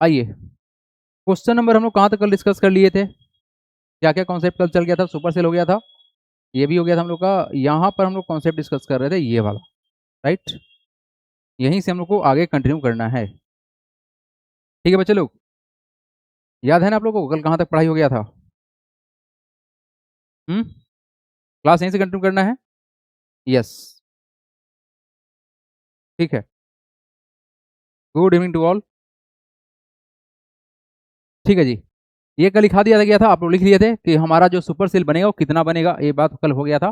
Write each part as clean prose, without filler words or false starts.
आइए, question number हम लोग कहाँ तक कल डिस्कस कर लिए थे, क्या क्या कॉन्सेप्ट कल चल गया था, सुपर सेल हो गया था, ये भी हो गया था हम लोग का। यहाँ पर हम लोग कॉन्सेप्ट डिस्कस कर रहे थे ये वाला, राइट। यहीं से हम लोग को आगे कंटिन्यू करना है। ठीक है बच्चे लोग, याद है ना आप लोगों को कल कहाँ तक पढ़ाई हो गया था? क्लास यहीं से कंटिन्यू करना है। यस, ठीक है। Good evening to all. ठीक है जी, ये कल लिखा दिया गया था, आप लोग लिख लिए थे कि हमारा जो सुपर सेल बनेगा वो कितना बनेगा, ये बात कल हो गया था।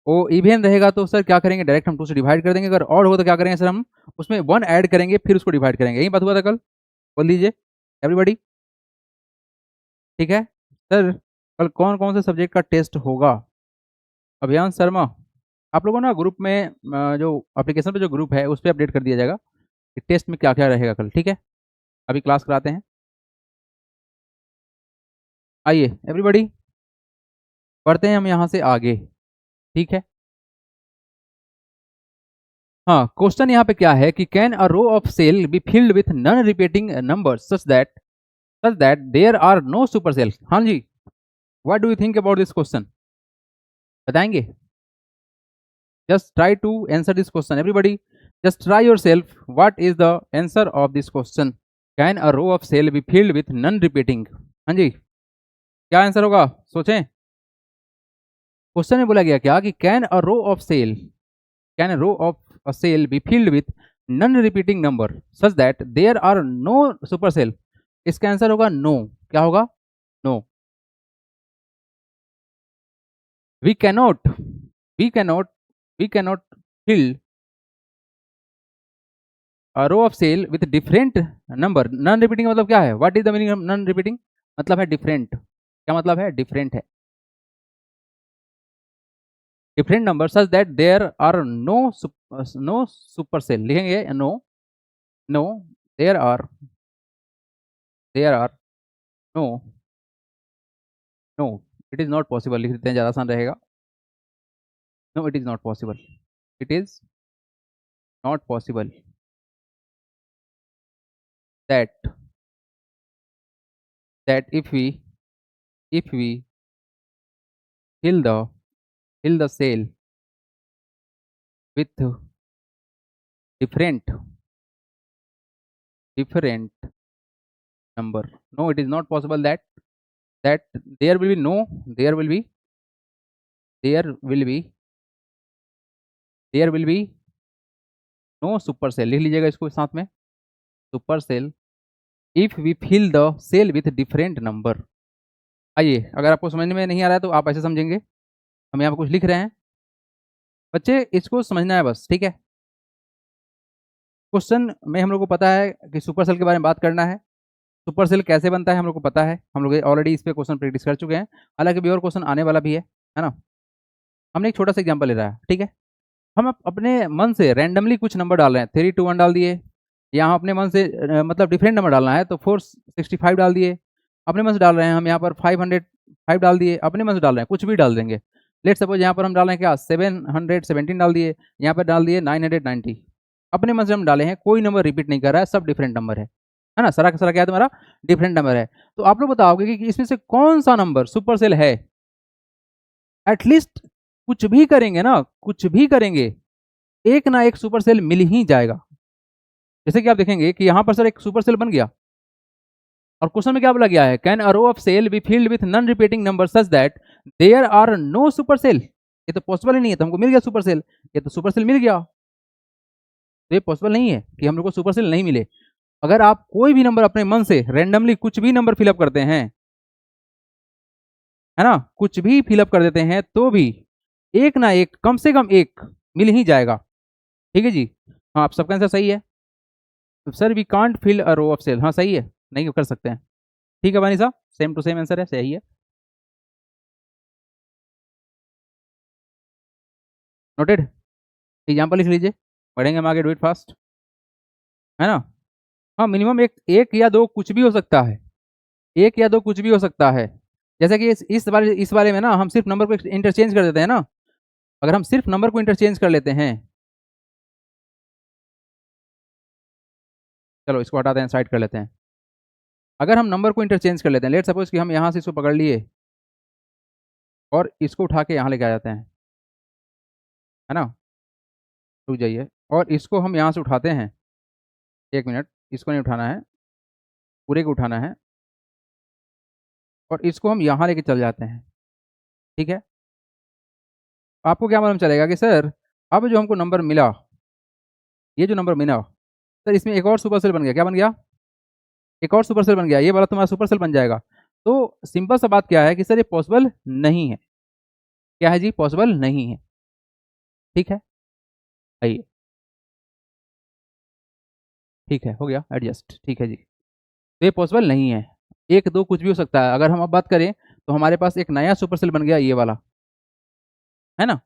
वो इवन रहेगा तो सर क्या करेंगे, डायरेक्ट हम 2 से डिवाइड कर देंगे, अगर और होगा तो क्या करेंगे सर, हम उसमें 1 ऐड करेंगे फिर उसको डिवाइड करेंगे। यही बात हुआ था कल, बोल दीजिए एवरीबॉडी। ठीक है सर, कल कौन कौन से सब्जेक्ट का टेस्ट होगा? अभियान शर्मा, आप लोगों ना ग्रुप में जो एप्लीकेशन पे जो ग्रुप है उस पर अपडेट कर दिया जाएगा कि टेस्ट में क्या क्या रहेगा कल। ठीक है, अभी क्लास कराते हैं। आइए एवरीबॉडी, बढ़ते हैं हम यहाँ से आगे। ठीक है, हाँ, क्वेश्चन यहाँ पे क्या है कि can a row of cell be filled with non repeating number such that there are no super cells. हाँ जी, what do you think about this question, बताएंगे? Just try to answer this question everybody, just try yourself, what is the answer of this question? Can a row of cell be filled with non repeating, हाँ जी, क्या answer होगा सोचें। Question में बोला गया क्या कि can a row of a cell be filled with non repeating number such that there are no super cell. इसका आंसर होगा नो। क्या होगा? No. We cannot we cannot we cannot fill a row of cell with different number। Non repeating मतलब क्या है, what is the meaning of non repeating? मतलब है different. क्या मतलब है? डिफरेंट है, different number such that there are no super cell. लिखेंगे no, no, there are, no, no, it is not possible लिख देते हैं, ज़्यादा आसान रहेगा। No it is not possible, it is not possible that if we fill the cell with different different number, no it is not possible that there will be no there will be there will be there will be no super cell। लिख लीजिएगा इसको साथ में, super cell if we fill the cell with different number. आइए, अगर आपको समझ में नहीं आ रहा है तो आप ऐसे समझेंगे, हम यहाँ पर कुछ लिख रहे हैं, बच्चे इसको समझना है बस। ठीक है, क्वेश्चन में हम लोग को पता है कि सुपर सेल के बारे में बात करना है, सुपर सेल कैसे बनता है हम लोग को पता है, हम लोग ऑलरेडी इस पे क्वेश्चन प्रैक्टिस कर चुके हैं, हालांकि भी और क्वेश्चन आने वाला भी है ना। हमने एक छोटा सा एग्जांपल ले रहा है, ठीक है। हम अपने मन से रैंडमली कुछ नंबर डाल रहे हैं, 3 2 1 डाल दिए, यहाँ अपने मन से मतलब डिफरेंट नंबर डालना है तो 465 डाल दिए, अपने मन से डाल रहे हैं हम यहाँ पर 505 डाल दिए, अपने मन से डाल रहे हैं कुछ भी डाल देंगे। लेट सपोज यहाँ पर हम डाल रहे हैं क्या, 717 डाल दिए, यहाँ पर डाल दिए 990, अपने मन से हम डाले हैं, कोई नंबर रिपीट नहीं कर रहा है, सब डिफरेंट नंबर है ना। सारा का सारा क्या है तुम्हारा, डिफरेंट नंबर है। तो आप लोग बताओगे कि इसमें से कौन सा नंबर सुपर सेल है? एटलीस्ट कुछ भी करेंगे ना, कुछ भी करेंगे, एक ना एक सुपर सेल मिल ही जाएगा। जैसे कि आप देखेंगे कि यहाँ पर सर एक सुपर सेल बन गया, और क्वेश्चन में क्या बोला गया है, can a row of cell be filled with non repeating number such that there are no super cell. ये तो पॉसिबल ही नहीं है, तो हमको मिल गया सुपर सेल, ये तो सुपर सेल मिल गया, तो ये पॉसिबल नहीं है कि हम लोग को सुपर सेल नहीं मिले। अगर आप कोई भी नंबर अपने मन से रैंडमली कुछ भी नंबर फिलअप करते हैं, है ना, कुछ भी फिलअप कर देते हैं तो भी एक ना एक, कम से कम एक मिल ही जाएगा। ठीक है जी, हाँ, आप सबका आंसर सही है। तो sir we can't fill a row of cell, हाँ सही है, नहीं कर सकते हैं। ठीक है बानी साहब, सेम टू सेम आंसर है, सही है। नोटेड, एग्जाम्पल लिख लीजिए, पढ़ेंगे हम आगे, डू इट फास्ट, है ना। हाँ, मिनिमम एक एक या दो कुछ भी हो सकता है, एक या दो कुछ भी हो सकता है। जैसे कि इस वाले में ना हम सिर्फ नंबर को इंटरचेंज कर देते हैं ना, अगर हम सिर्फ नंबर को इंटरचेंज कर लेते हैं, चलो इसको हटाते हैं, साइड कर लेते हैं। अगर हम नंबर को इंटरचेंज कर लेते हैं, लेट सपोज कि हम यहाँ से इसको पकड़ लिए और इसको उठा के यहाँ लेके आ जाते हैं, है ना, रुक जाइए, और इसको हम यहाँ से उठाते हैं, 1 मिनट, इसको नहीं उठाना है, पूरे को उठाना है, और इसको हम यहाँ लेके चल जाते हैं, ठीक है। आपको क्या मालूम चलेगा कि सर अब जो हमको नंबर मिला, ये जो नंबर मिला सर, इसमें एक और सुपर सेल बन गया। क्या बन गया? एक और सुपर सेल बन गया, ये वाला तुम्हारा सुपर सेल बन जाएगा। तो सिंपल सा बात क्या है कि सर ये पॉसिबल नहीं है। क्या है जी? पॉसिबल नहीं है, ठीक है। आइए, ठीक है, हो गया एडजस्ट, ठीक है जी। तो ये पॉसिबल नहीं है, एक दो कुछ भी हो सकता है। अगर हम अब बात करें तो हमारे पास एक नया सुपर सेल बन गया, ये वाला, है ना।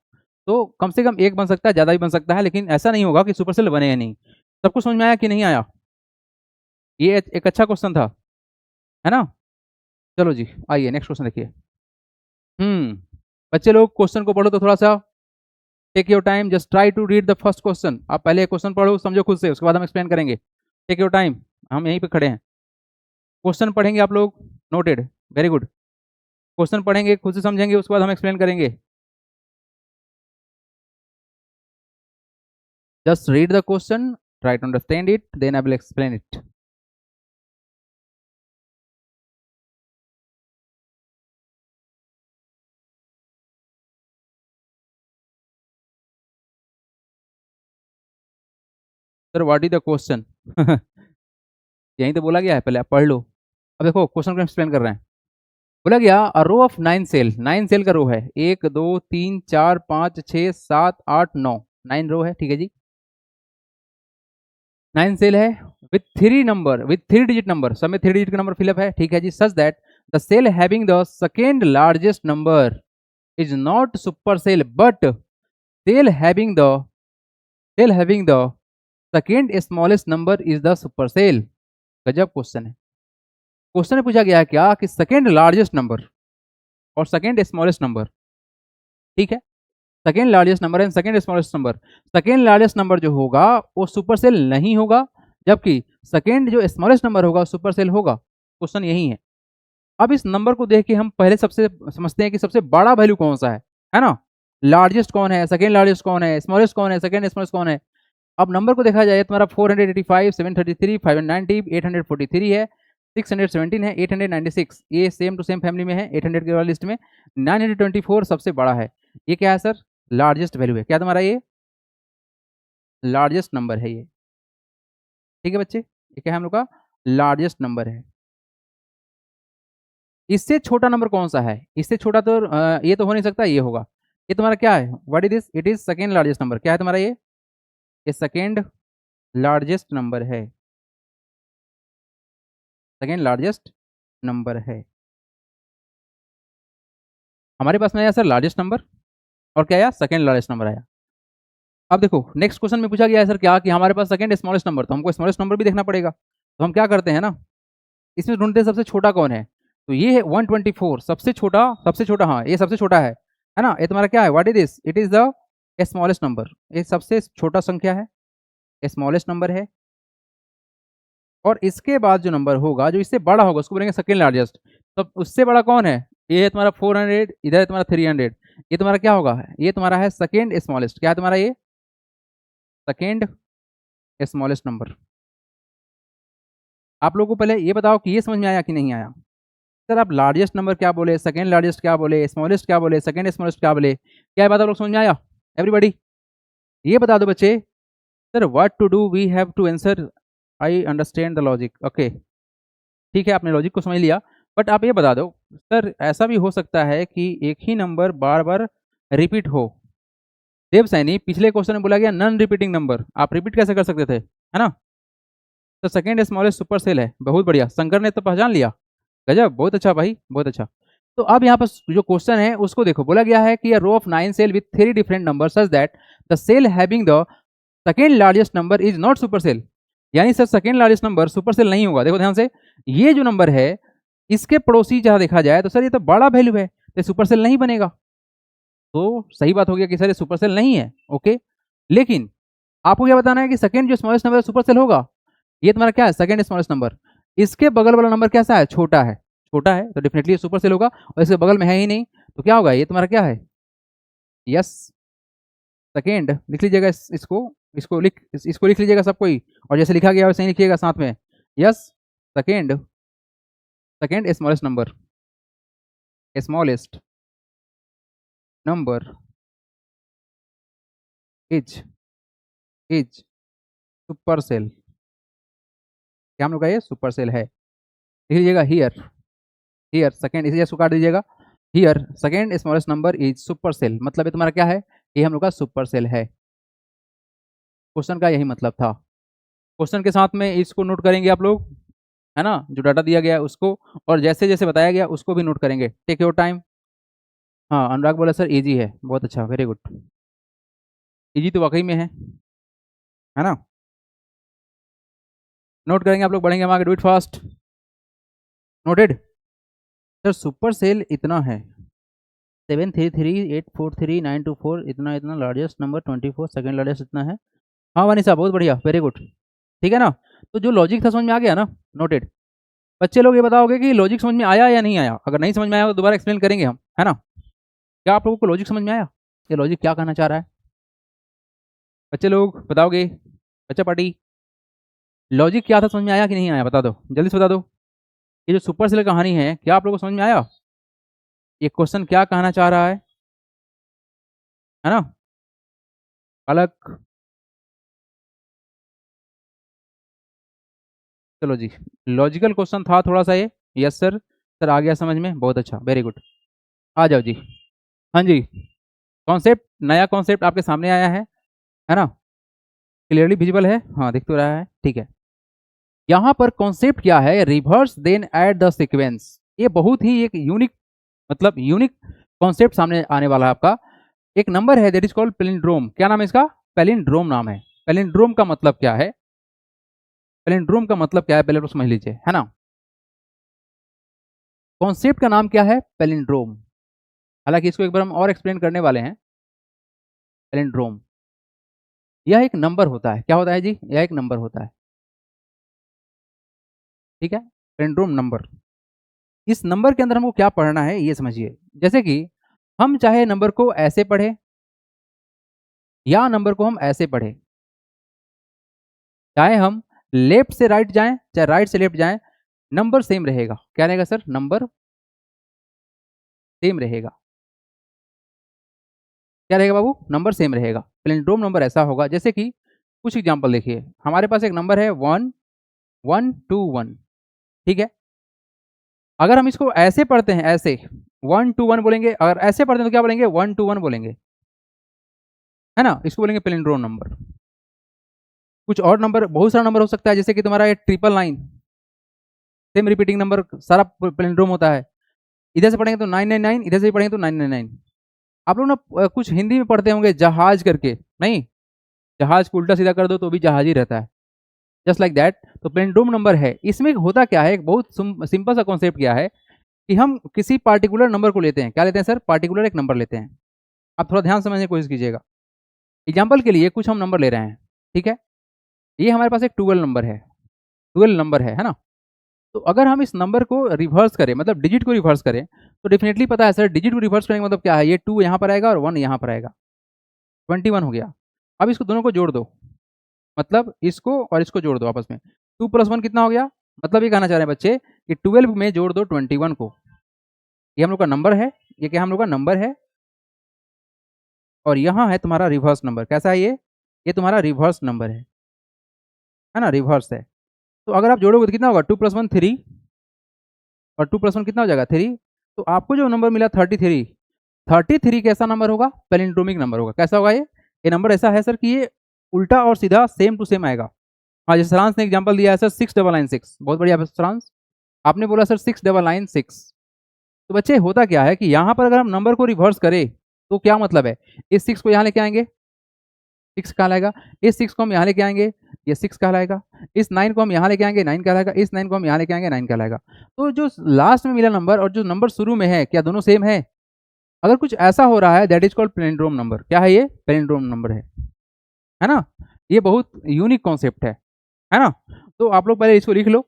तो कम से कम एक बन सकता है, ज़्यादा भी बन सकता है, लेकिन ऐसा नहीं होगा कि सुपर सेल बने या नहीं। सबको समझ में आया कि नहीं आया? ये एक अच्छा क्वेश्चन था, है ना। चलो जी, आइए नेक्स्ट क्वेश्चन देखिए। बच्चे लोग क्वेश्चन को पढ़ो तो थोड़ा सा, take your time, just try to read the first question. आप पहले क्वेश्चन पढ़ो, समझो खुद से, उसके बाद हम एक्सप्लेन करेंगे। टेक योर टाइम, हम यहीं पे खड़े हैं। क्वेश्चन पढ़ेंगे आप लोग, नोटेड, वेरी गुड। क्वेश्चन पढ़ेंगे, खुद से समझेंगे, उसके बाद हम एक्सप्लेन करेंगे। Just read the question, try to understand it, then I will explain it. Sir what is the question? यहीं तो बोला गया है, पहले आप पढ़ लो। अब देखो क्वेश्चन को एक्सप्लेन कर रहे हैं। बोला गया अ रो ऑफ 9 सेल, 9 सेल का रो है, 1 2 3 4 5 6 7 8 9, 9 रो है, ठीक है जी। 9 सेल है with 3 number, with 3 digit number, सब में 3 डिजिट का नंबर फिलअप है, ठीक है जी। Such that the cell having the second largest number is not super cell, but cell having the cell having the second smallest number is the super cell. गजब question है। Question में पूछा गया है क्या कि सेकेंड लार्जेस्ट नंबर और second smallest number, ठीक है। Second largest number and second smallest number, second largest number जो होगा वो सुपर सेल नहीं होगा, जबकि सेकेंड जो स्मॉलेस्ट नंबर होगा सुपर सेल होगा। क्वेश्चन यही है। अब इस नंबर को देख के हम पहले सबसे समझते हैं कि सबसे बड़ा वैल्यू कौन सा है ना। लार्जेस्ट कौन है, सेकेंड लार्जेस्ट कौन है, स्मॉलेस्ट कौन है, सेकेंड स्मॉलेस्ट कौन है। अब नंबर को देखा जाए, तुम्हारा 485, 733, 590, 843 है, 617 है, 896, ये सेम टू सेम फैमिली में है, 800 के वाली लिस्ट में। 924 सबसे बड़ा है। ये क्या है सर? लार्जेस्ट वैल्यू है। क्या तुम्हारा ये लार्जेस्ट नंबर है ये, ठीक है बच्चे। ये क्या है हम लोग का? लार्जेस्ट नंबर है। इससे छोटा नंबर कौन सा है? इससे छोटा तो ये तो हो नहीं सकता, ये होगा। ये तुम्हारा क्या है? What is this? It is second largest number. क्या है तुम्हारा ये सेकेंड लार्जेस्ट नंबर है, सेकेंड लार्जेस्ट नंबर है। हमारे पास में आया सर लार्जेस्ट नंबर, और क्या आया? सेकेंड लार्जेस्ट नंबर आया। अब देखो नेक्स्ट क्वेश्चन में पूछा गया है सर क्या कि हमारे पास सेकेंड स्मॉलेस्ट नंबर, तो हमको स्मॉलेस्ट नंबर भी देखना पड़ेगा। तो हम क्या करते हैं ना, इसमें ढूंढते हैं सबसे छोटा कौन है। तो ये है 124, सबसे छोटा, सबसे छोटा, हाँ ये सबसे छोटा है ना। ये तुम्हारा क्या है? What is this? It is the smallest number. ये सबसे छोटा संख्या है, स्मॉलेस्ट नंबर है। और इसके बाद जो नंबर होगा, जो इससे बड़ा होगा, उसको बोलेंगे सेकेंड लार्जेस्ट। तो उससे बड़ा कौन है? ये है तुम्हारा 400, इधर है तुम्हारा 300। ये तुम्हारा क्या होगा? ये तुम्हारा है सेकेंड स्मॉलेस्ट। क्या है तुम्हारा ये? Second smallest number. आप लोगों को पहले ये बताओ कि ये समझ में आया कि नहीं आया। सर आप लार्जेस्ट नंबर क्या बोले, सेकेंड लार्जेस्ट क्या बोले, स्मॉलेस्ट क्या बोले, सेकेंड स्मॉलेस्ट क्या बोले, क्या बात आप लोग समझ में आया? एवरीबॉडी ये बता दो बच्चे। Sir what to do, we have to answer, I understand the logic, okay, ठीक है, आपने लॉजिक को समझ लिया। बट आप ये बता दो सर, ऐसा भी हो सकता है कि एक ही नंबर बार बार रिपीट हो। देव सैनी, पिछले क्वेश्चन में बोला गया नॉन रिपीटिंग नंबर, आप रिपीट कैसे कर सकते थे, है ना। तो सेकेंड स्मॉलेस्ट सुपर सेल है, बहुत बढ़िया, शंकर ने तो पहचान लिया। गजब, बहुत अच्छा भाई, बहुत अच्छा। तो अब यहाँ पर जो क्वेश्चन है उसको देखो, बोला गया है कि row of 9 cell with 3 different number such that the cell having the second largest number is not super cell. यानी sir second largest number super cell नहीं होगा। देखो ध्यान से, ये जो नंबर है इसके पड़ोसी जहां देखा जाए तो सर ये तो बड़ा वैल्यू है, तो सुपर सेल नहीं बनेगा। तो सही बात हो गया कि सर ये सुपर सेल नहीं है, ओके। लेकिन आपको क्या बताना है कि सेकेंड जो स्मॉलेस्ट नंबर है सुपर सेल होगा। ये तुम्हारा क्या है? Second smallest number. इसके बगल वाला नंबर कैसा है, छोटा है, छोटा है तो डेफिनेटली सुपर सेल होगा, और इसके बगल में है ही नहीं तो क्या होगा, ये तुम्हारा क्या है, यस सेकेंड लिख लीजिएगा, इसको लिख लीजिएगा सब कोई, और जैसे लिखा गया वैसे ही लिखिएगा साथ में, yes second, second smallest number, smallest number is super cell, क्या हम लोग का ये सुपर सेल है, लिख लीजिएगा हियर, हियर सेकेंड, इसे इसको काट दीजिएगा, here second smallest number is super cell, मतलब ये तुम्हारा क्या है, ये हम लोग का सुपर सेल है। क्वेश्चन का यही मतलब था। क्वेश्चन के साथ में इसको नोट करेंगे आप लोग, है ना, जो डाटा दिया गया है उसको, और जैसे जैसे बताया गया उसको भी नोट करेंगे, टेक योर टाइम। हाँ अनुराग बोला सर इजी है, बहुत अच्छा, वेरी गुड, इजी तो वाकई में है ना, नोट करेंगे आप लोग, बढ़ेंगे हम आगे, do it fast, noted. Sir super cell इतना है 733843924, इतना इतना लार्जेस्ट नंबर 24, सेकंड लार्जेस्ट इतना है। हाँ वनीसा बहुत बढ़िया, वेरी गुड, ठीक है ना। तो जो लॉजिक था समझ में आ गया ना, नोटेड। बच्चे लोग ये बताओगे कि लॉजिक समझ में आया या नहीं आया, अगर नहीं समझ में आया तो दोबारा एक्सप्लेन करेंगे हम, है ना। क्या आप लोगों को लॉजिक समझ में आया, ये लॉजिक क्या कहना चाह रहा है, बच्चे लोग बताओगे, बच्चा पार्टी, लॉजिक क्या था, समझ में आया कि नहीं आया, बता दो जल्दी से बता दो। ये जो सुपर सेल कहानी है, क्या आप लोगों को समझ में आया, ये क्वेश्चन क्या कहना चाह रहा है ना, अलग। चलो जी, लॉजिकल क्वेश्चन था थोड़ा सा ये, यस सर, सर आ गया समझ में, बहुत अच्छा, वेरी गुड, आ जाओ जी। हाँ जी, कॉन्सेप्ट, नया कॉन्सेप्ट आपके सामने आया है ना, क्लियरली विजिबल है, हाँ दिख तो रहा है, ठीक है। यहाँ पर कॉन्सेप्ट क्या है, reverse then add the sequence, ये बहुत ही एक यूनिक, मतलब यूनिक कॉन्सेप्ट सामने आने वाला है आपका। एक नंबर है दैट इज कॉल्ड पैलिंड्रोम, क्या नाम है इसका, पैलिंड्रोम नाम है। पैलिंड्रोम का मतलब क्या है, पैलिंड्रोम का मतलब क्या है पहले तो समझ लीजिए, है ना। कॉन्सेप्ट का नाम क्या है, पैलिंड्रोम, हालांकि इसको एक बार हम और एक्सप्लेन करने वाले हैं। पैलिंड्रोम यह एक नंबर होता है, क्या होता है जी, यह एक नंबर होता है, ठीक है, पैलिंड्रोम नंबर। इस नंबर के अंदर हमको क्या पढ़ना है ये समझिए, जैसे कि हम चाहे नंबर को ऐसे पढ़े या नंबर को हम ऐसे पढ़े, चाहे हम लेफ्ट से राइट जाएं चाहे राइट से लेफ्ट जाएं, नंबर सेम रहेगा, क्या रहेगा सर, नंबर सेम रहेगा, क्या रहेगा बाबू, नंबर सेम रहेगा। पैलिंड्रोम नंबर ऐसा होगा, जैसे कि कुछ एग्जांपल देखिए, हमारे पास एक नंबर है 1121, ठीक है, अगर हम इसको ऐसे पढ़ते हैं, ऐसे 121 बोलेंगे, अगर ऐसे पढ़ते हैं तो क्या बोलेंगे, 121 बोलेंगे, है ना, इसको बोलेंगे पैलिंड्रोम नंबर। कुछ और नंबर, बहुत सारा नंबर हो सकता है, जैसे कि तुम्हारा ये 999, सेम रिपीटिंग नंबर सारा पैलिंड्रोम होता है, इधर से पढ़ेंगे तो 999, इधर से भी पढ़ेंगे तो 999। आप लोग ना कुछ हिंदी में पढ़ते होंगे जहाज करके, नहीं, जहाज को उल्टा सीधा कर दो तो भी जहाज ही रहता है, जस्ट लाइक दैट। तो पैलिंड्रोम नंबर है, इसमें होता क्या है, एक बहुत सिंपल सा कॉन्सेप्ट क्या है कि हम किसी पार्टिकुलर नंबर को लेते हैं, क्या लेते हैं सर, पार्टिकुलर एक नंबर लेते हैं। आप थोड़ा ध्यान समझने की कोशिश कीजिएगा, एग्जाम्पल के लिए कुछ हम नंबर ले रहे हैं, ठीक है, ये हमारे पास एक 12 नंबर है, 12 नंबर है ना। तो अगर हम इस नंबर को रिवर्स करें, मतलब डिजिट को रिवर्स करें, तो डेफिनेटली पता है सर, डिजिट को रिवर्स करने का मतलब क्या है, ये 2 यहाँ पर आएगा और 1 यहाँ पर आएगा, 21 हो गया। अब इसको दोनों को जोड़ दो, मतलब इसको और इसको जोड़ दो आपस में, 2 + 1 कितना हो गया, मतलब ये कहना चाह रहे हैं बच्चे कि 12 में जोड़ दो 21 को, ये हम लोग का नंबर है, ये क्या हम लोग का नंबर है, और यहाँ है तुम्हारा रिवर्स नंबर, कैसा है ये तुम्हारा रिवर्स नंबर है ना, रिवर्स है। तो अगर आप जोड़ोगे तो कितना होगा, 2 + 1 3, और 2 + 1 कितना हो जाएगा 3, तो आपको जो नंबर मिला 33, 33 कैसा नंबर होगा, पैलिंड्रोमिक नंबर होगा, कैसा होगा ये नंबर ऐसा है सर कि ये उल्टा और सीधा सेम टू सेम आएगा। हाँ जैसे सरांश ने एग्जाम्पल दिया है सर 6996, बहुत बढ़िया सरांश, आपने बोला सर 6996। तो बच्चे होता क्या है कि यहाँ पर अगर हम नंबर को रिवर्स करें तो क्या मतलब है, इस 6 को यहाँ लेके आएंगे, 6 कहलाएगा, इस 6 को हम यहाँ लेके आएंगे, ये 6 कहलाएगा, इस 9 को हम यहाँ लेके आएंगे 9 कहलाएगा, इस 9 को हम यहाँ लेके आएंगे 9 कहलाएगा। तो जो लास्ट में मिला नंबर और जो नंबर शुरू में है, क्या दोनों सेम है, अगर कुछ ऐसा हो रहा है that is called palindrome number, क्या है ये, पैलिंड्रोम नंबर है ना। ये बहुत यूनिक कॉन्सेप्ट है ना। तो आप लोग पहले इसको लिख लो,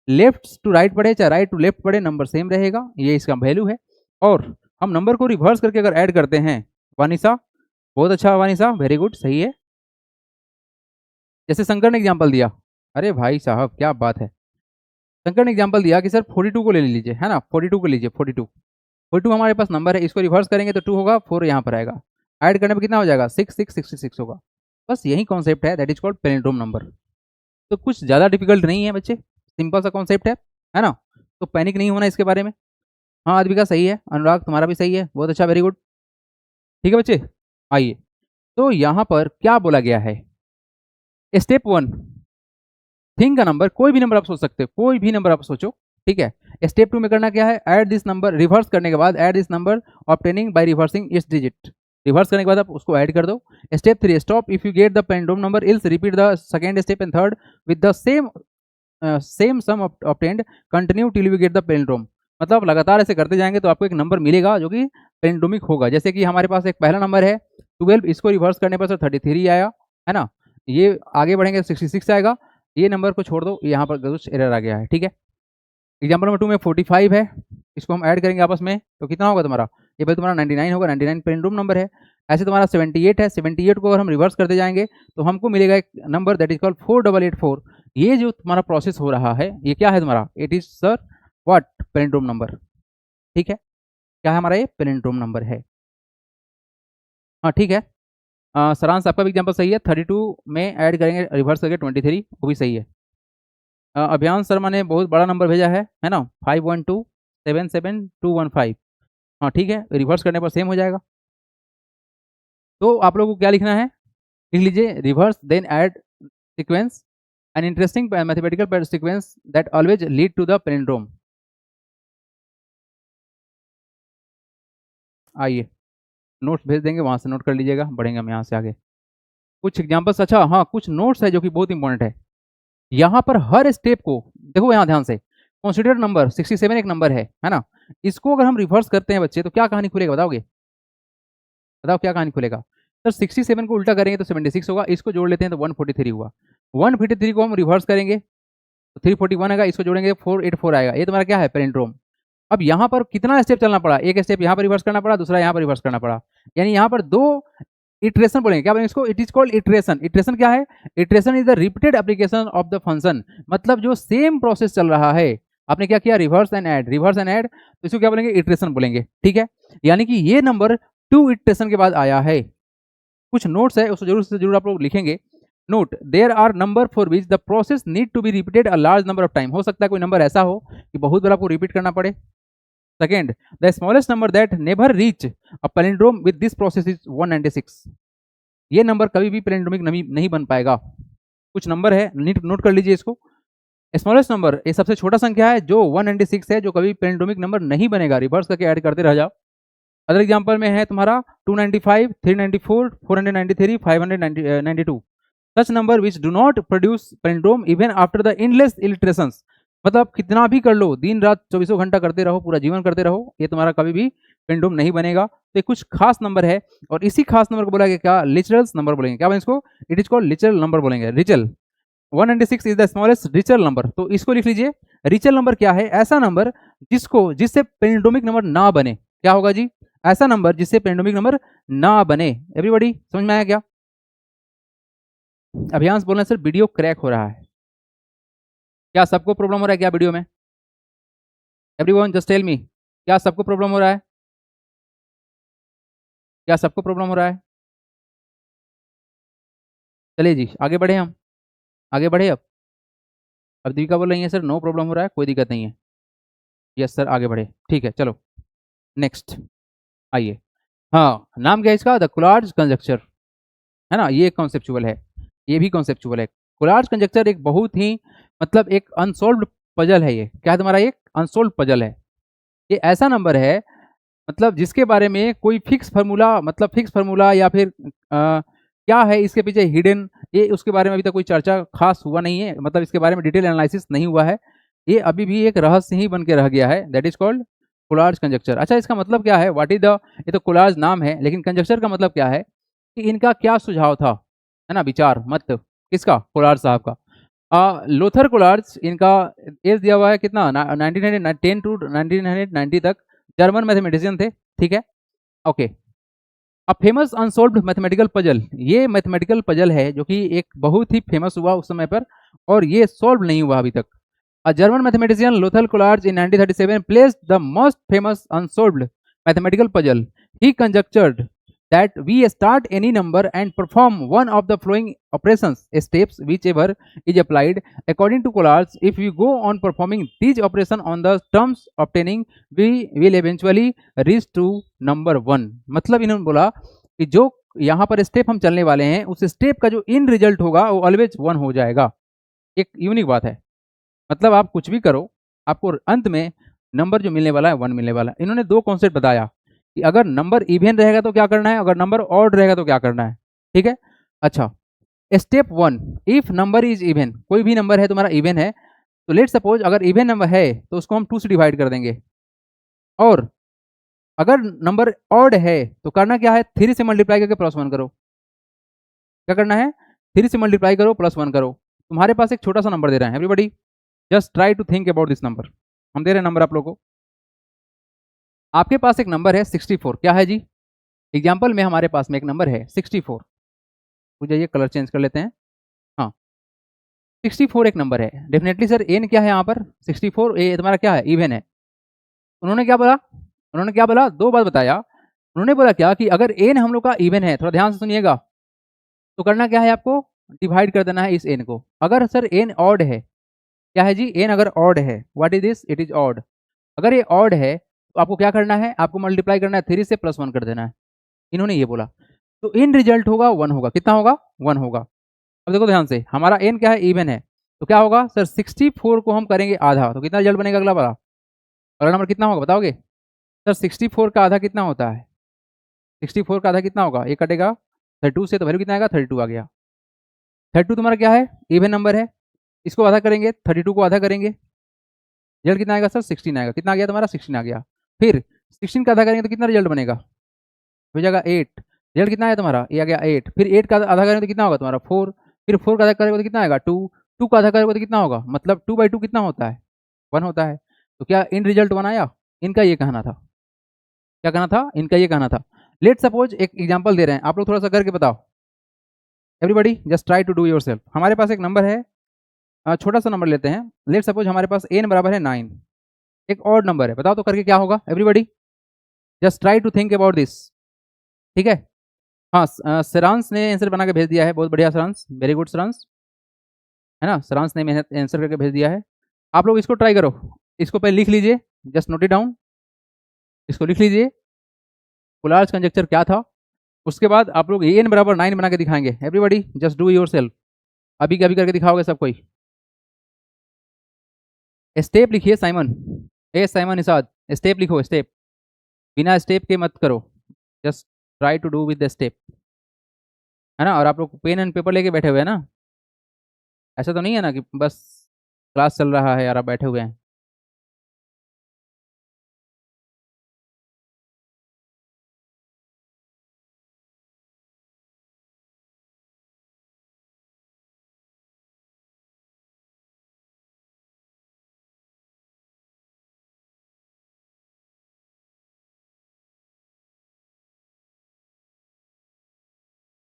लेफ्ट टू राइट पढ़े चाहे राइट टू लेफ्ट पढ़े, नंबर सेम रहेगा, ये इसका वैल्यू है। और हम नंबर को रिवर्स करके अगर ऐड करते हैं, वानिसा बहुत अच्छा, वानिसा वेरी गुड, सही है। जैसे शंकर ने एग्जाम्पल दिया, अरे भाई साहब क्या बात है, शंकर ने एग्जाम्पल दिया कि सर 42 को ले लीजिए, है ना, 42 को लीजिए, 42 हमारे पास नंबर है, इसको रिवर्स करेंगे तो 2 होगा, 4 यहाँ पर आएगा, ऐड करने पर कितना हो जाएगा 6 6 66 होगा। बस यही कॉन्सेप्ट है, that is called palindrome number. तो कुछ ज़्यादा डिफिकल्ट नहीं है बच्चे, सिंपल सा कॉन्सेप्ट है ना, तो पैनिक नहीं होना इसके बारे में। हाँ अद्विका सही है, अनुराग तुम्हारा भी सही है, बहुत अच्छा, वेरी गुड, ठीक है बच्चे। आइए, तो यहाँ पर क्या बोला गया है, स्टेप 1 थिंक का नंबर, कोई भी नंबर आप सोच सकते हो, कोई भी नंबर आप सोचो, ठीक है। स्टेप 2 में करना क्या है, ऐड दिस नंबर, रिवर्स करने के बाद add this number obtaining by reversing its digit, reverse करने के बाद आप उसको ऐड कर दो। Step 3 stop if you get the palindrome number, else repeat the second step and third with the same sum obtained, continue till you get the palindrome. मतलब लगातार ऐसे करते जाएंगे तो आपको एक नंबर मिलेगा जो कि पैलिंड्रोमिक होगा। जैसे कि हमारे पास एक पहला नंबर है 12, इसको रिवर्स करने पर सर 33 आया, है ना, ये आगे बढ़ेंगे 66 आएगा, ये नंबर को छोड़ दो, यहाँ पर कुछ एरर आ गया है, ठीक है। एग्जाम्पल नंबर 2 में 45 है, इसको हम ऐड करेंगे आपस में तो कितना होगा तुम्हारा, ये भाई तुम्हारा 99 होगा, 99 पैलिंड्रोम नंबर है। ऐसे तुम्हारा 78 है, 78 को अगर हम रिवर्स करते जाएंगे तो हमको मिलेगा एक नंबर दैट इज कॉल्ड 4884। ये जो तुम्हारा प्रोसेस हो रहा है ये क्या है तुम्हारा, it is sir what, palindrome number, ठीक है, क्या है हमारा ये पैलिंड्रोम नंबर है। हाँ ठीक है, सारांश आपका भी एग्जाम्पल सही है, 32 में ऐड करेंगे रिवर्स करके 23, वो भी सही है। अभियान शर्मा ने बहुत बड़ा नंबर भेजा है ना, 51277215, हाँ ठीक है, रिवर्स करने पर सेम हो जाएगा। तो आप लोगों को क्या लिखना है, लिख लीजिए reverse then add sequence, an interesting mathematical sequence that always lead to the palindrome. आइए नोट्स भेज देंगे, वहाँ से नोट कर लीजिएगा, बढ़ेंगे हम यहाँ से आगे। कुछ एग्जाम्पल्स, अच्छा हाँ कुछ नोट्स है जो कि बहुत इंपॉर्टेंट है। यहाँ पर हर स्टेप को देखो, यहाँ ध्यान से, कंसीडर नंबर 67 एक नंबर है ना, इसको अगर हम रिवर्स करते हैं बच्चे तो क्या कहानी खुलेगा, बताओगे, बताओ क्या कहानी खुलेगा। सर 67 को उल्टा करेंगे तो 76 होगा, इसको जोड़ लेते हैं तो 143 हुआ, 143 को हम रिवर्स करेंगे तो 341 आएगा, इसको जोड़ेंगे 484 आएगा, ये तुम्हारा क्या है पैलिंड्रोम। अब यहाँ पर कितना स्टेप चलना पड़ा, एक स्टेप यहाँ पर रिवर्स करना पड़ा, दूसरा यहाँ पर रिवर्स करना पड़ा, यानी यहाँ पर 2 इटरेशन बोलेंगे, क्या बोलेंगे इसको, it is called iteration. Iteration क्या है, iteration is the repeated application of the function, मतलब जो सेम प्रोसेस चल रहा है, आपने क्या किया reverse and add, reverse and add, तो इसको क्या बोलेंगे इटरेशन बोलेंगे, ठीक है। यानी कि ये नंबर 2 इटरेशन के बाद आया है। कुछ नोट्स है उसको जरूर से जरूर आप लोग लिखेंगे, note there are number for which the process need to be repeated a large number of time, हो सकता है कोई नंबर ऐसा हो कि बहुत बार आपको रिपीट करना पड़े। Second, the smallest number that never reach a palindrome with this process is 196, ये नंबर कभी भी पैलिंड्रोमिक नहीं बन पाएगा। कुछ नंबर है नोट कर लीजिए इसको, स्मॉलेस्ट नंबर ये सबसे छोटा संख्या है जो 196 है, जो कभी पैलिंड्रोमिक नंबर नहीं बनेगा, रिवर्स करके ऐड करते रह जाओ। अदर एग्जांपल में है तुम्हारा 295, 394, 493, 592, such number which do not produce palindrome even after the endless iterations, मतलब कितना भी कर लो, दिन रात 24 घंटा करते रहो, पूरा जीवन करते रहो, ये तुम्हारा कभी भी पैलिंड्रोम नहीं बनेगा। तो कुछ खास नंबर है और इसी खास नंबर को बोला गया क्या, लिचरल्स नंबर बोलेंगे, क्या बोलेंगे इसको, इट इज कॉल्ड लिचरल नंबर बोलेंगे, Rachel. 196 is the smallest Rachel number, तो इसको लिख लीजिए। रिचल नंबर क्या है, ऐसा नंबर जिससे पैलिंड्रोमिक नंबर ना बने, क्या होगा जी, ऐसा नंबर जिससे पैलिंड्रोमिक नंबर ना बने। एवरीबॉडी समझ में आया क्या, अभियांश बोलना सर वीडियो क्रैक हो रहा है, क्या सबको प्रॉब्लम हो रहा है क्या वीडियो में, एवरीवन जस्ट टेल मी, क्या सबको प्रॉब्लम हो रहा है, क्या सबको प्रॉब्लम हो रहा है, चलिए जी आगे बढ़े, हम आगे बढ़े। अब दीपिका बोल रही है सर नो प्रॉब्लम हो रहा है, कोई दिक्कत नहीं है, यस सर आगे बढ़े, ठीक है चलो नेक्स्ट। आइए, हाँ नाम क्या है इसका, द कोलार्ज कंजक्चर, है ना, ये कॉन्सेप्चुअल है, ये भी कॉन्सेप्चुअल है। कोलार्ज कंजक्चर एक बहुत ही मतलब एक अनसोल्व्ड पजल है, ये क्या है तुम्हारा, एक अनसोल्व्ड पजल है। ये ऐसा नंबर है मतलब जिसके बारे में कोई फिक्स फार्मूला, मतलब फिक्स फार्मूला या फिर क्या है इसके पीछे हिडन, ये उसके बारे में अभी तक कोई चर्चा खास हुआ नहीं है, मतलब इसके बारे में डिटेल एनालिसिस नहीं हुआ है, ये अभी भी एक रहस्य ही बन के रह गया है, that is called collage conjuncture. अच्छा इसका मतलब क्या है, व्हाट इज द, ये तो कोलार्ज नाम है लेकिन कंजक्चर का मतलब क्या है कि इनका क्या सुझाव था, है ना, विचार मत किसका, कोलार्ज साहब का। लोथर कोलार्ज, इनका एज दिया हुआ है कितना, 1910 टू 1990 तक, जर्मन मैथमेटिशियन थे, ठीक है, ओके। अब फेमस अनसॉल्व्ड मैथमेटिकल पजल, ये मैथमेटिकल पजल है जो कि एक बहुत ही फेमस हुआ उस समय पर, और ये सॉल्व नहीं हुआ अभी तक। A German mathematician Lothar collage in 1937 placed the most famous unsolved mathematical puzzle. He conjectured that we start any number and perform one of the following operations steps whichever is applied. According to Colarge, if we go on performing these operations on the terms obtaining, we will eventually reach to number 1. मतलब इन्होंने बोला कि जो यहाँ पर step हम चलने वाले हैं उस स्टेप का जो इन रिजल्ट होगा वो ऑलवेज 1 हो जाएगा। एक यूनिक बात है, मतलब आप कुछ भी करो आपको अंत में नंबर जो मिलने वाला है 1 मिलने वाला है। इन्होंने दो कॉन्सेप्ट बताया कि अगर नंबर इवन रहेगा तो क्या करना है, अगर नंबर ऑड रहेगा तो क्या करना है, ठीक है। अच्छा, step 1, if number is even, कोई भी नंबर है तुम्हारा इवन है, तो लेट सपोज अगर इवन नंबर है तो उसको हम 2 से डिवाइड कर देंगे, और अगर नंबर ऑड है तो करना क्या है, 3 से मल्टीप्लाई करके +1 करो। क्या करना है, 3 से मल्टीप्लाई करो +1 करो। तुम्हारे पास एक छोटा सा नंबर दे रहे हैं, everybody just try to think about this number. हम दे रहे हैं नंबर आप लोगों को, आपके पास एक नंबर है 64, क्या है जी, एग्जाम्पल में हमारे पास में एक नंबर है 64, मुझे ये कलर चेंज कर लेते हैं, हाँ 64 एक नंबर है, डेफिनेटली सर एन क्या है यहाँ पर 64, ए तुम्हारा क्या है, इवन है। उन्होंने क्या बोला, उन्होंने क्या बोला, दो बात बताया। उन्होंने बोला क्या कि अगर एन हम लोग का इवन है, थोड़ा ध्यान से सुनिएगा, तो करना क्या है, आपको डिवाइड कर देना है इस एन को। अगर सर एन ऑड है, क्या है जी, एन अगर ऑड है, what is this, it is odd. अगर ये ऑड है तो आपको क्या करना है, आपको मल्टीप्लाई करना है 3 से +1 कर देना है, इन्होंने ये बोला। तो इन रिजल्ट होगा 1 होगा, कितना होगा, 1 होगा। अब देखो ध्यान से, हमारा एन क्या है, इवन है, तो क्या होगा सर 64 को हम करेंगे आधा, तो कितना रिजल्ट बनेगा अगला वाला, अगला नंबर कितना होगा बताओगे सर, 64 का आधा कितना होता है, 64 का आधा कितना होगा, ये कटेगा 32 से, तो वैल्यू कितना आएगा 32 आ गया। 32 तुम्हारा क्या है, इवन नंबर है, इसको आधा करेंगे, 32 को आधा करेंगे, रिजल्ट कितना आएगा सर 16 आएगा, कितना आ गया तुम्हारा 16 आ गया। फिर 16 का आधा करेंगे तो कितना रिजल्ट बनेगा, हो जाएगा 8, रिजल्ट कितना आया तुम्हारा, ये आ गया 8। फिर 8 का आधा करेंगे तो कितना होगा तुम्हारा 4, फिर 4 का आधा करेंगे तो कितना आएगा 2, 2 का आधा करेंगे तो कितना होगा, मतलब 2/2 कितना होता है, 1 होता है। तो क्या इन रिजल्ट 1 आया, इनका ये कहना था, क्या कहना था, इनका ये कहना था। लेट सपोज एक एग्जाम्पल दे रहे हैं, आप लोग थोड़ा सा करके बताओ, everybody just try to do yourself. हमारे पास एक नंबर है, छोटा सा नंबर लेते हैं, लेट सपोज हमारे पास एन बराबर है 9, एक और नंबर है, बताओ तो करके क्या होगा, everybody just try to think about this, ठीक है। हाँ सरांश ने आंसर बना के भेज दिया है, बहुत बढ़िया सरांश, वेरी गुड सरांश, है ना, सरांश ने मेहनत आंसर करके भेज दिया है। आप लोग इसको ट्राई करो, इसको पहले लिख लीजिए, जस्ट नोट इट डाउन, इसको लिख लीजिए कोलार्ज कंजक्चर क्या था। उसके बाद आप लोग एन बराबर 9 बना के दिखाएंगे, everybody just do yourself, अभी के अभी करके दिखाओगे सब कोई। स्टेप लिखिए साइमन, ए साइमन इसाद, स्टेप लिखो, स्टेप बिना स्टेप के मत करो, just try to do with the step, है ना। और आप लोग पेन एंड पेपर लेके बैठे हुए हैं ना, ऐसा तो नहीं है ना कि बस क्लास चल रहा है यार आप बैठे हुए हैं।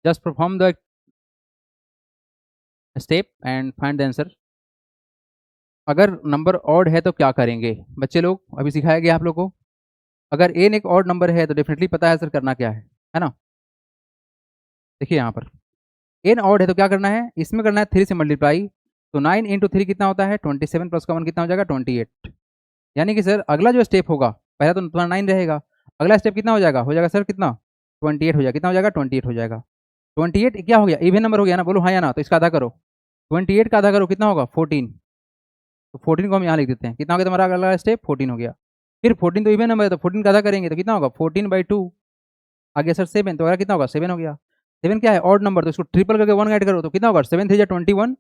Just perform the step and find the answer. अगर नंबर ऑड है तो क्या करेंगे बच्चे लोग, अभी सिखाया गया आप लोग को। अगर एन एक ऑड नंबर है तो डेफिनेटली पता है सर करना क्या है ना। देखिए यहाँ पर एन ऑड है तो क्या करना है, इसमें करना है 3 से मल्टीप्लाई, तो 9 × 3 कितना होता है 27, प्लस का 1 कितना हो जाएगा 28। यानी कि सर अगला जो स्टेप होगा, पहला तो तुम्हारा 9 रहेगा, अगला स्टेप कितना हो जाएगा सर कितना 28 हो जाएगा, कितना हो जाएगा 28 हो जाएगा। 28 क्या हो गया, इवन नंबर हो गया ना, बोलो हाँ या ना, तो इसका आधा करो, 28 का आधा करो कितना होगा 14, तो 14 को हम यहाँ लिख देते हैं, कितना हो गया तुम्हारा अगला स्टेप 14 हो गया। फिर 14 तो इवन नंबर है, तो 14 का आधा करेंगे तो कितना होगा 14/2, आ गया सर 7, तो अगला कितना होगा 7 हो गया। 7 क्या है ऑड नंबर, तो इसको ट्रिपल करके 1 ऐड करो तो कितना होगा 7 3 21,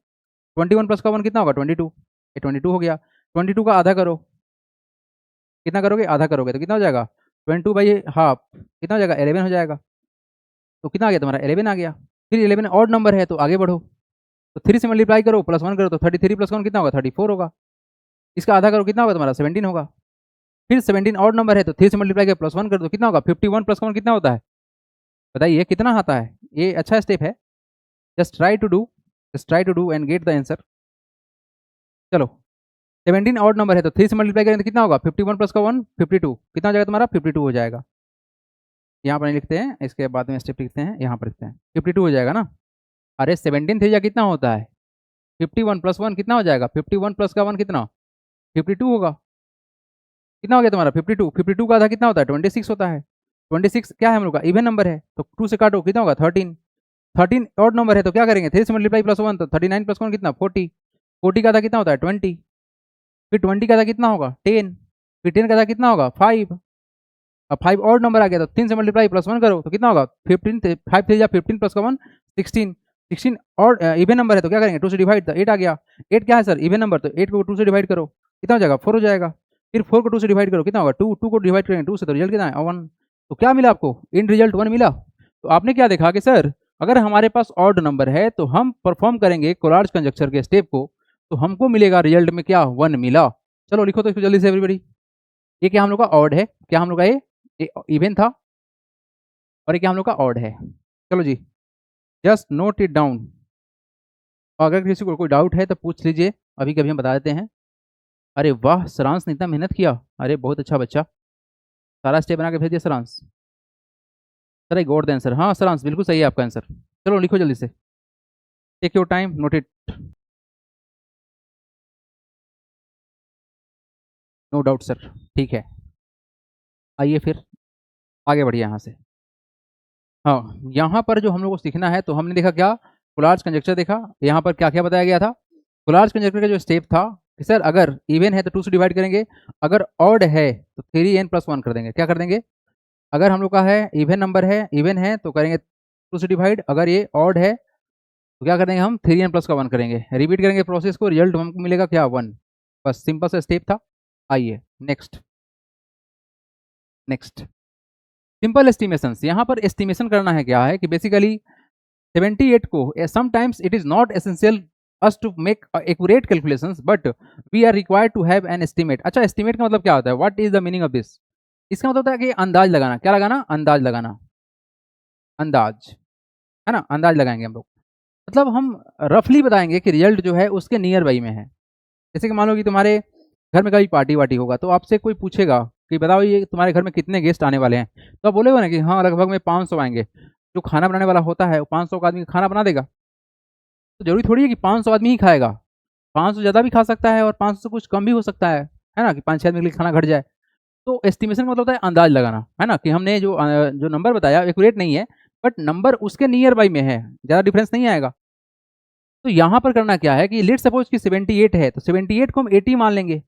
21 प्लस का 1 कितना होगा 22, ये 22 हो गया। 22 का आधा करो, कितना करोगे आधा करोगे तो कितना हो जाएगा 22/2, कितना हो जाएगा 11 हो जाएगा। तो कितना आ गया तुम्हारा 11 आ गया। फिर 11 ऑड नंबर है तो आगे बढ़ो, तो 3 से मल्टीप्लाई करो +1 करो तो 33 + 1 कितना होगा 34 होगा। इसका आधा करो कितना होगा तुम्हारा 17 होगा। फिर 17 ऑड नंबर है तो 3 से मल्टीप्लाई कर +1 कर दो कितना होगा 51 + 1 कितना होता है बताइए कितना आता है। ये अच्छा स्टेप है। Just try to do and get the answer. चलो 17 ऑड नंबर है तो 3 से मल्टीप्लाई करें तो कितना होगा 51 + 1 52 कितना हो जाएगा तुम्हारा 52 हो जाएगा। यहाँ पर नहीं लिखते हैं, इसके बाद में स्टेप लिखते हैं, यहाँ पर लिखते हैं 52 हो जाएगा ना। अरे 17 3 कितना होता है 51 + 1 कितना हो जाएगा 51 + का 1 कितना 52 होगा। कितना हो गया तुम्हारा 52 52 का आधा कितना होता है 26 होता है। 26 क्या है हम लोग का इवन नंबर है तो 2 से काटो कितना होगा 13 13 ऑड नंबर है तो क्या करेंगे 3 से मल्टीप्लाई +1 तो 39 + 1 कितना 40 40 का आधा कितना होता है 20 फिर 20 का आधा कितना होगा 10 फिर 10 का आधा कितना होगा 5 अब 5 ऑड नंबर आ गया तो 3 से मल्टीप्लाई +1 करो तो कितना होगा 15 5 3 15 + 1 16 16 और इवन नंबर है तो क्या करेंगे 2 से डिवाइड तो 8 आ गया 8 क्या है सर इवन नंबर तो 8 को 2 से डिवाइड करो कितना हो जाएगा 4 हो जाएगा। फिर 4 को 2 से डिवाइड करो कितना होगा 2 2 को डिवाइड करेंगे 2 से तो रिजल्ट कितना है 1 तो क्या मिला आपको इन रिजल्ट 1 मिला। तो आपने क्या देखा कि सर अगर हमारे पास ऑड नंबर है तो हम परफॉर्म करेंगे कोलार्ज कंजक्चर के स्टेप को तो हमको मिलेगा रिजल्ट में क्या 1 मिला। चलो लिखो तो इसको जल्दी से एवरीबॉडी। ये क्या हम लोग का ऑड है क्या हम लोग का ये इवन था और ये क्या हम लोग का ऑड है। चलो जी जस्ट नोट इट डाउन। अगर किसी को कोई डाउट है तो पूछ लीजिए अभी कभी हम बता देते हैं। अरे वाह सरांश ने इतना मेहनत किया अरे बहुत अच्छा बच्चा सारा स्टेप बना के भेज दिया Saransh. Sir I got the answer हाँ सरांश बिल्कुल सही है आपका आंसर। चलो लिखो जल्दी से take your time note it no doubt sir ठीक है। आइए फिर आगे बढ़िए यहाँ से। हाँ यहाँ पर जो हम लोग को सीखना है तो हमने देखा क्या कोलार्ज कंजक्चर देखा। यहाँ पर क्या क्या बताया गया था कोलार्ज कंजक्चर का जो स्टेप था कि सर अगर इवन है तो 2 से डिवाइड करेंगे अगर ऑड है तो 3n + 1 कर देंगे क्या कर देंगे। अगर हम लोग का है इवन है तो करेंगे 2 से डिवाइड अगर ये ऑड है तो क्या करेंगे हम 3n + का 1 करेंगे रिपीट करेंगे प्रोसेस को रिजल्ट हमको मिलेगा क्या 1 बस सिंपल सा स्टेप था। आइए नेक्स्ट नेक्स्ट सिंपल एस्टिमेशन। यहाँ पर एस्टिमेशन करना है क्या है कि बेसिकली 78 को sometimes it is not essential us to make accurate calculations but we are required to have an estimate। अच्छा एस्टिमेट का मतलब क्या होता है what is the meaning of this। इसका मतलब होता है कि अंदाज लगाना क्या लगाना अंदाज लगाना अंदाज है ना अंदाज लगाएंगे हम लोग मतलब हम रफली बताएंगे कि रिजल्ट जो है उसके नियर बाई में है। जैसे कि मान लो कि तुम्हारे घर में कभी पार्टी वार्टी होगा तो आपसे कोई पूछेगा कि बताओ ये तुम्हारे घर में कितने गेस्ट आने वाले हैं तो आप बोलेगा ना कि हाँ लगभग में 500 आएंगे। जो खाना बनाने वाला होता है वो 500 का आदमी खाना बना देगा तो जरूरी थोड़ी है कि 500 आदमी ही खाएगा 500 ज़्यादा भी खा सकता है और 500 से कुछ कम भी हो सकता है ना कि 5-6 आदमी के लिए खाना घट जाए। तो एस्टिमेशन का मतलब होता है अंदाज लगाना है ना कि हमने जो नंबर बताया एक्यूरेट नहीं है बट नंबर उसके नियर बाई में है ज़्यादा डिफरेंस नहीं आएगा। तो यहाँ पर करना क्या है कि लेट सपोज कि 78 है तो 78 को हम 80 मान लेंगे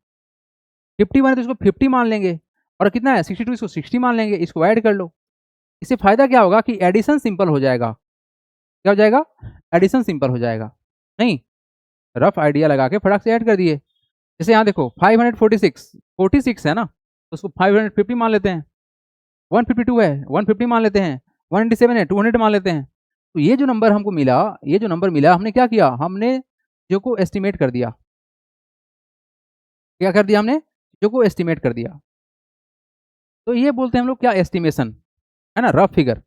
51 है तो इसको 50 मान लेंगे और कितना है 62 इसको 60 मान लेंगे इसको ऐड कर लो। इससे फायदा क्या होगा कि एडिशन सिंपल हो जाएगा। क्या हो जाएगा एडिशन सिंपल हो जाएगा नहीं रफ आइडिया लगा के फटाक से ऐड कर दिए। जैसे यहाँ देखो 546 है ना तो उसको 550 मान लेते हैं 152 है 150 मान लेते हैं 197 है 200 मान लेते हैं। तो ये जो नंबर हमको मिला ये जो नंबर मिला हमने क्या किया हमने जो को एस्टिमेट कर दिया। क्या कर दिया हमने जो को एस्टिमेट कर दिया। तो ये बोलते हैं हम लोग क्या एस्टिमेशन है ना रफ फिगर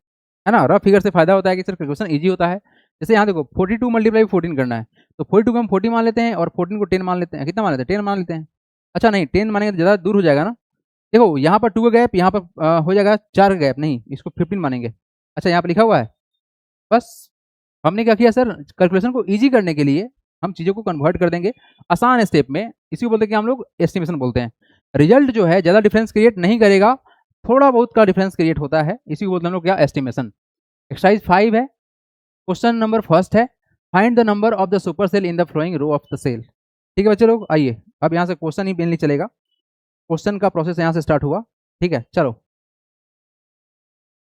है ना रफ फिगर से फायदा होता है कि सर कैलकुलेशन ईजी होता है। जैसे यहाँ देखो 42 × 14 करना है तो 42 को हम 40 मान लेते हैं और 14 को 10 मान लेते हैं कितना मान लेते हैं 10 मान लेते हैं। अच्छा नहीं 10 मानेंगे तो ज़्यादा दूर हो जाएगा ना। देखो यहाँ पर 2 का गैप यहाँ पर हो जाएगा 4 का गैप नहीं इसको 15 मानेंगे। अच्छा यहाँ पर लिखा हुआ है बस हमने क्या किया सर कैलकुलेशन को ईजी करने के लिए हम चीज़ों को कन्वर्ट कर देंगे आसान स्टेप में। इसी को बोलते हैं कि हम लोग एस्टिमेशन बोलते हैं। रिजल्ट जो है ज़्यादा डिफरेंस क्रिएट नहीं करेगा थोड़ा बहुत का डिफरेंस क्रिएट होता है इसी को बोलते हैं हम लोग क्या एस्टिमेशन। एक्सरसाइज 5 है क्वेश्चन नंबर फर्स्ट है find the number of the super cell in the following row of the cell. ठीक है बच्चे लोग आइए अब यहाँ से क्वेश्चन ही मेनली चलेगा क्वेश्चन का प्रोसेस यहाँ से स्टार्ट हुआ। ठीक है चलो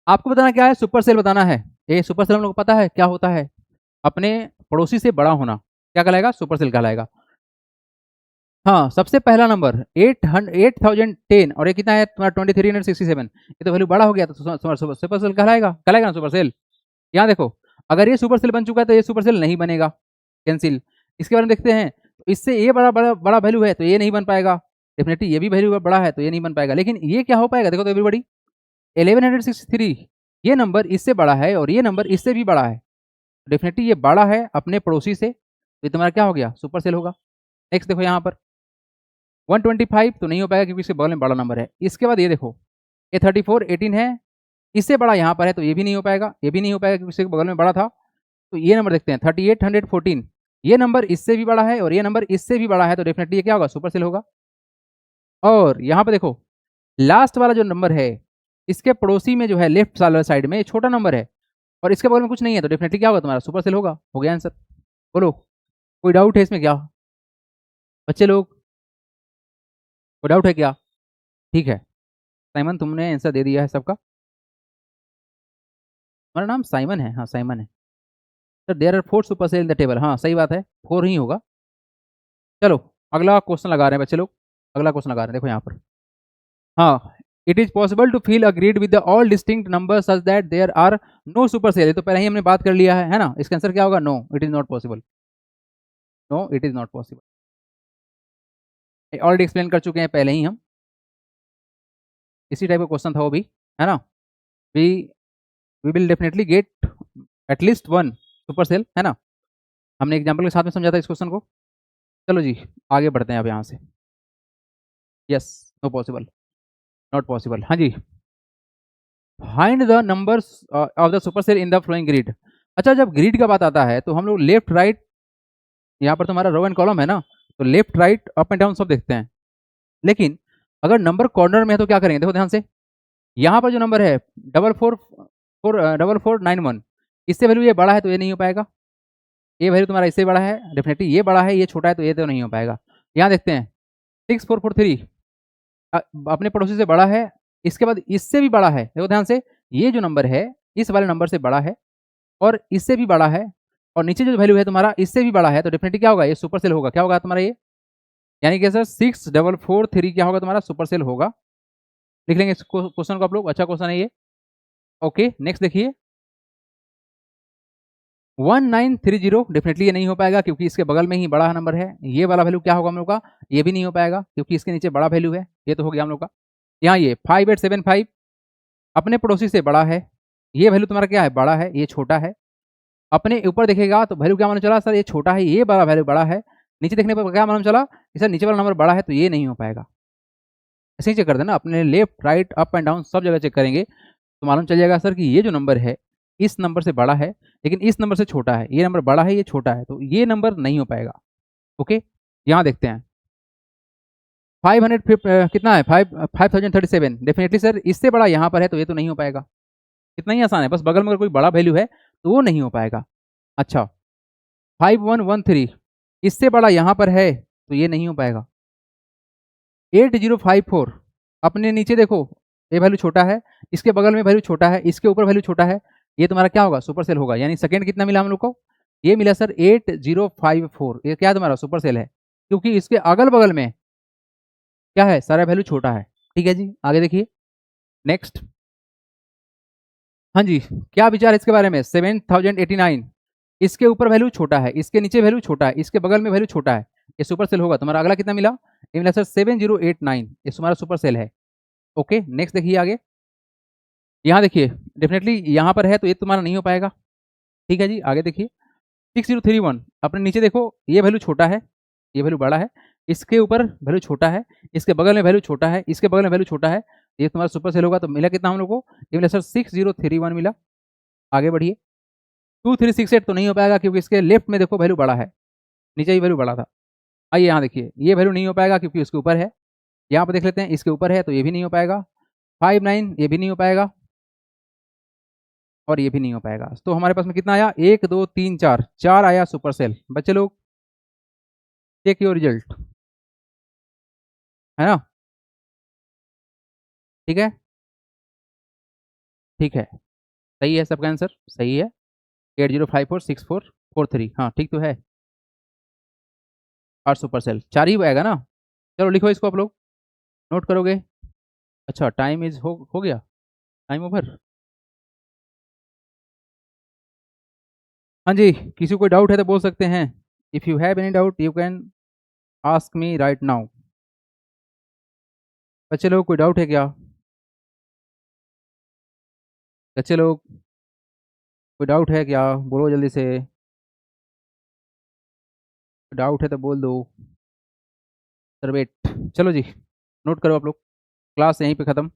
आपको बताना क्या है सुपर सेल बताना है। ये सुपर सेल हम लोग को पता है क्या होता है अपने पड़ोसी से बड़ा होना क्या कहलाएगा सुपर सेल कहलाएगा। हाँ सबसे पहला नंबर 8010 और ये कितना है तुम्हारा 2367 ये तो वैल्यू बड़ा हो गया तो सुपर सेल कहलाएगा कहलाएगा ना सुपर सेल। यहाँ देखो अगर ये सुपर सेल बन चुका है तो ये सुपर सेल नहीं बनेगा कैंसिल। इसके बारे में देखते हैं, तो इससे ये बड़ा बड़ा बड़ा वैल्यू है तो ये नहीं बन पाएगा, डेफिनेटली ये भी वैल्यू बड़ा है तो ये नहीं बन पाएगा, लेकिन ये क्या हो पाएगा, देखो तो एवरीबॉडी 1163 ये नंबर इससे बड़ा है और ये नंबर इससे भी बड़ा है, डेफिनेटली ये बड़ा है अपने पड़ोसी से, तो ये तुम्हारा क्या हो गया, सुपर सेल होगा। नेक्स्ट देखो यहाँ पर 125 तो नहीं हो पाएगा क्योंकि इसके बगल में बड़ा नंबर है। इसके बाद ये देखो ये 34 18 है, इससे बड़ा यहाँ पर है तो ये भी नहीं हो पाएगा, ये भी नहीं हो पाएगा क्योंकि इसके बगल में बड़ा था। तो ये नंबर देखते हैं 3814, ये नंबर इससे भी बड़ा है और ये नंबर इससे भी बड़ा है, तो डेफिनेटली ये क्या होगा, सुपर सेल होगा। और यहाँ पर देखो लास्ट वाला जो नंबर है इसके पड़ोसी में जो है लेफ्ट वाला साइड में छोटा नंबर है और इसके बगल में कुछ नहीं है, तो डेफिनेटली क्या होगा तुम्हारा, सुपर सेल होगा। हो गया आंसर। बोलो कोई डाउट है इसमें क्या बच्चे लोग, कोई डाउट है क्या? ठीक है साइमन तुमने आंसर दे दिया है सबका। हमारा नाम साइमन है, हाँ साइमन है sir. There are 4 super cell in the table, हाँ सही बात है 4 ही होगा। चलो अगला क्वेश्चन लगा रहे हैं बच्चे लोग, अगला क्वेश्चन लगा रहे हैं, देखो यहाँ पर। हाँ it is possible to feel agreed with the all distinct number such that there are no super cell, तो पहले ही हमने बात कर लिया है ना, इसका आंसर क्या होगा, no it is not possible, no it is not possible. Already explain कर चुके हैं पहले ही हम, इसी टाइप का क्वेश्चन था वो भी, है ना। We we will definitely get at least one super cell, है ना। हमने एग्जाम्पल के साथ में समझा था इस क्वेश्चन को। चलो जी आगे बढ़ते हैं अब यहाँ से। Yes no possible, not possible, हाँ जी। Find the numbers of the super cell in the following grid. अच्छा जब ग्रिड का बात आता है तो हम लोग लेफ्ट राइट, यहाँ पर तुम्हारा रो एंड कॉलम है ना, तो left right up and down सब देखते हैं, लेकिन अगर नंबर कॉर्नर में है तो क्या करेंगे, देखो ध्यान से। यहाँ पर जो नंबर है 4491, इससे वैल्यू ये बड़ा है तो ये नहीं हो पाएगा, ये वैल्यू तुम्हारा इससे बड़ा है, डेफिनेटली ये बड़ा है, ये छोटा है तो ये तो नहीं हो पाएगा। यहाँ देखते हैं 6443 अपने पड़ोसी से बड़ा है, इसके बाद इससे भी बड़ा है, देखो ध्यान से, ये जो नंबर है इस वाले नंबर से बड़ा है और इससे भी बड़ा है, और नीचे जो वैल्यू है तुम्हारा इससे भी बड़ा है, तो डेफिनेटली क्या होगा, ये सुपर सेल होगा। क्या होगा तुम्हारा ये, यानी कि सर 6443 क्या होगा तुम्हारा, सुपर सेल होगा। लिख लेंगे इस क्वेश्चन को आप लोग, अच्छा क्वेश्चन है ये। ओके नेक्स्ट देखिए 1930, डेफिनेटली ये नहीं हो पाएगा क्योंकि इसके बगल में ही बड़ा नंबर है। ये वाला वैल्यू क्या होगा हम लोग का, ये भी नहीं हो पाएगा क्योंकि इसके नीचे बड़ा वैल्यू है, ये तो हो गया हम लोग का। यहाँ ये 5875 अपने पड़ोसी से बड़ा है, ये वैल्यू तुम्हारा क्या है, बड़ा है, ये छोटा है। अपने ऊपर देखेगा तो वैल्यू क्या मालूम चला, सर ये छोटा है, ये बड़ा वैल्यू बड़ा है। नीचे देखने पर क्या मालूम चला कि सर नीचे वाला नंबर बड़ा है तो ये नहीं हो पाएगा। ऐसे ही चेक कर देना, अपने left right up and down सब जगह चेक करेंगे तो मालूम चल जाएगा सर कि ये जो नंबर है इस नंबर से बड़ा है लेकिन इस नंबर से छोटा है, ये नंबर बड़ा है ये छोटा है, तो ये नंबर नहीं हो पाएगा। ओके यहाँ देखते हैं 500 कितना है, 5037, डेफिनेटली सर इससे बड़ा यहाँ पर है तो ये तो नहीं हो पाएगा। इतना ही आसान है, बस बगल में अगर कोई बड़ा वैल्यू है तो वो नहीं हो पाएगा। अच्छा 5113 इससे बड़ा यहाँ पर है तो ये नहीं हो पाएगा। 8054 अपने नीचे देखो ये वैल्यू छोटा है, इसके बगल में वैल्यू छोटा है, इसके ऊपर वैल्यू छोटा है, ये तुम्हारा क्या होगा, सुपर सेल होगा। यानी सेकंड कितना मिला हम लोग को, ये मिला सर 8054, ये क्या तुम्हारा सुपर सेल है क्योंकि इसके अगल बगल में क्या है, सारा वैल्यू छोटा है। ठीक है जी आगे देखिए नेक्स्ट। हाँ जी क्या विचार है इसके बारे में, 7089 इसके ऊपर वैल्यू छोटा है, इसके नीचे वैल्यू छोटा है, इसके बगल में वैल्यू छोटा है, ये सुपर सेल होगा। तुम्हारा अगला कितना मिला, ये मिला सर 7089, ये तुम्हारा सुपर सेल है। ओके नेक्स्ट देखिए आगे, यहाँ देखिए डेफिनेटली यहाँ पर है तो ये तुम्हारा नहीं हो पाएगा। ठीक है जी आगे देखिए 6031 अपने नीचे देखो ये वैल्यू छोटा है, ये वैल्यू बड़ा है, इसके ऊपर वैल्यू छोटा है, इसके बगल में वैल्यू छोटा है, इसके बगल में वैल्यू छोटा है, ये तुम्हारा सुपर सेल होगा। तो मिला कितना हम लोग को, ये मिला सर 6031 मिला। आगे बढ़िए 2368 तो नहीं हो पाएगा क्योंकि इसके लेफ्ट में देखो वैल्यू बड़ा है, नीचे ही वैल्यू बड़ा था। आइए यहाँ देखिए ये वैल्यू नहीं हो पाएगा क्योंकि उसके ऊपर है, यहाँ पर देख लेते हैं इसके ऊपर है तो ये भी नहीं हो पाएगा। 59 ये भी नहीं हो पाएगा और ये भी नहीं हो पाएगा। तो हमारे पास में कितना आया, 1 2 3 4, 4 आया सुपर सेल। बच्चे लोग चेक योर रिजल्ट, है ना। ठीक है ठीक है सही है, सबका आंसर सही है 80546443, हाँ ठीक तो है। और सुपर सेल 4 ही आएगा ना। चलो लिखो इसको आप लोग, नोट करोगे। अच्छा टाइम इज हो गया, टाइम ओवर। हाँ जी किसी को कोई डाउट है तो बोल सकते हैं। If you have any doubt you can ask me right now. बच्चे लोग कोई डाउट है क्या? बच्चे लोग कोई डाउट है क्या? बोलो जल्दी से, डाउट है तो बोल दो। सर वेट, चलो जी, नोट करो आप लोग, क्लास यहीं पे ख़त्म।